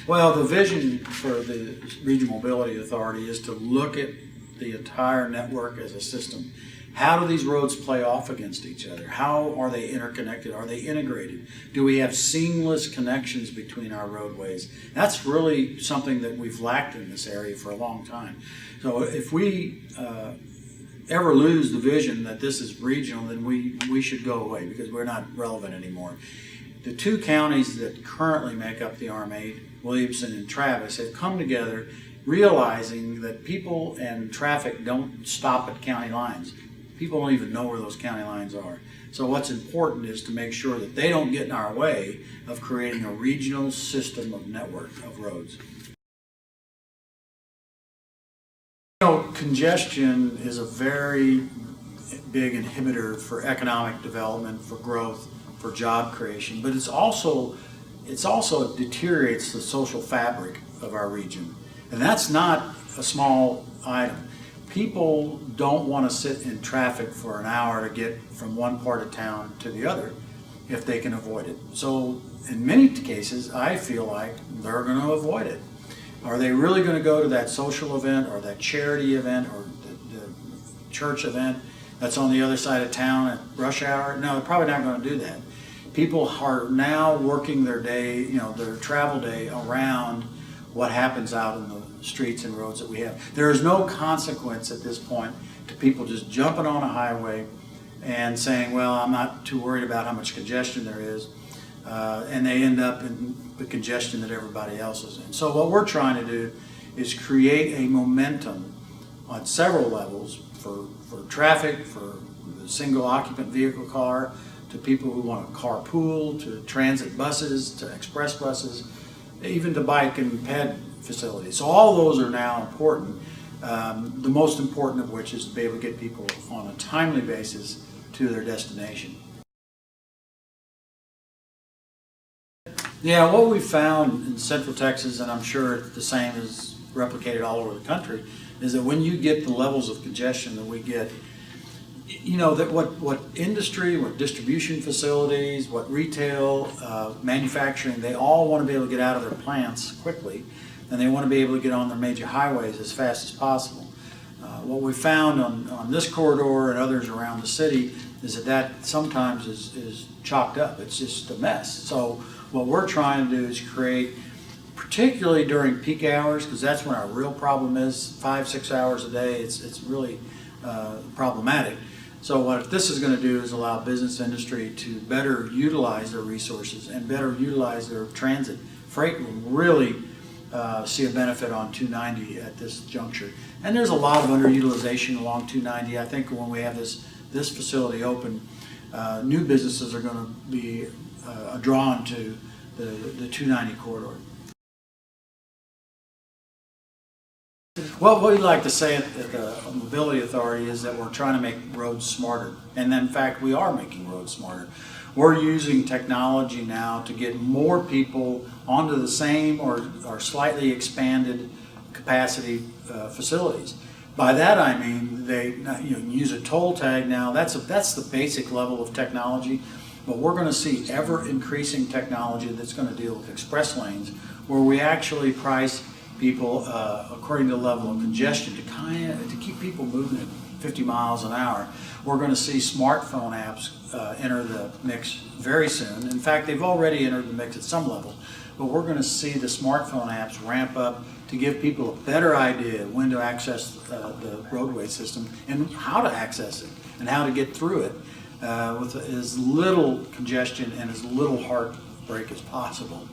Well, the vision for the Regional Mobility Authority is to look at the entire network as a system. How do these roads play off against each other? How are they interconnected? Are they integrated? Do we have seamless connections between our roadways? That's really something that we've lacked in this area for a long time. So if we ever lose the vision that this is regional, then we should go away because we're not relevant anymore. The two counties that currently make up the RM8, Williamson and Travis, have come together realizing that people and traffic don't stop at county lines. People don't even know where those county lines are. So what's important is to make sure that they don't get in our way of creating a regional system of network of roads. You know, congestion is a very big inhibitor for economic development, for growth, for job creation, but it also deteriorates the social fabric of our region. And that's not a small item. People don't want to sit in traffic for an hour to get from one part of town to the other if they can avoid it. So in many cases, I feel like they're going to avoid it. Are they really going to go to that social event or that charity event or the church event that's on the other side of town at rush hour? No, they're probably not going to do that. People are now working their day, their travel day around what happens out in the streets and roads that we have. There is no consequence at this point to people just jumping on a highway and saying, well, I'm not too worried about how much congestion there is, and they end up in the congestion that everybody else is in. So what we're trying to do is create a momentum on several levels for traffic, for the single occupant vehicle car, to people who want to carpool, to transit buses, to express buses, even to bike and ped facilities. So all those are now important. The most important of which is to be able to get people on a timely basis to their destination. Yeah, what we found in Central Texas, and I'm sure the same is replicated all over the country, is that when you get the levels of congestion that we get, that what industry, what distribution facilities, what retail, manufacturing, they all want to be able to get out of their plants quickly, and they want to be able to get on their major highways as fast as possible. What we found on this corridor and others around the city is that sometimes is chalked up. It's just a mess. So what we're trying to do is create, particularly during peak hours, because that's when our real problem is, 5-6 hours a day, it's really problematic. So what this is going to do is allow business industry to better utilize their resources and better utilize their transit. Freight will really see a benefit on 290 at this juncture. And there's a lot of underutilization along 290. I think when we have this facility open, new businesses are going to be drawn to the 290 corridor. Well, what we like to say at the Mobility Authority is that we're trying to make roads smarter. And in fact, we are making roads smarter. We're using technology now to get more people onto the same or slightly expanded capacity facilities. By that I mean they use a toll tag now. That's the basic level of technology. But we're going to see ever increasing technology that's going to deal with express lanes, where we actually price people according to the level of congestion to keep people moving at 50 miles an hour. We're going to see smartphone apps enter the mix very soon. In fact, they've already entered the mix at some level, but we're going to see the smartphone apps ramp up to give people a better idea when to access the roadway system and how to access it and how to get through it with as little congestion and as little heartbreak as possible.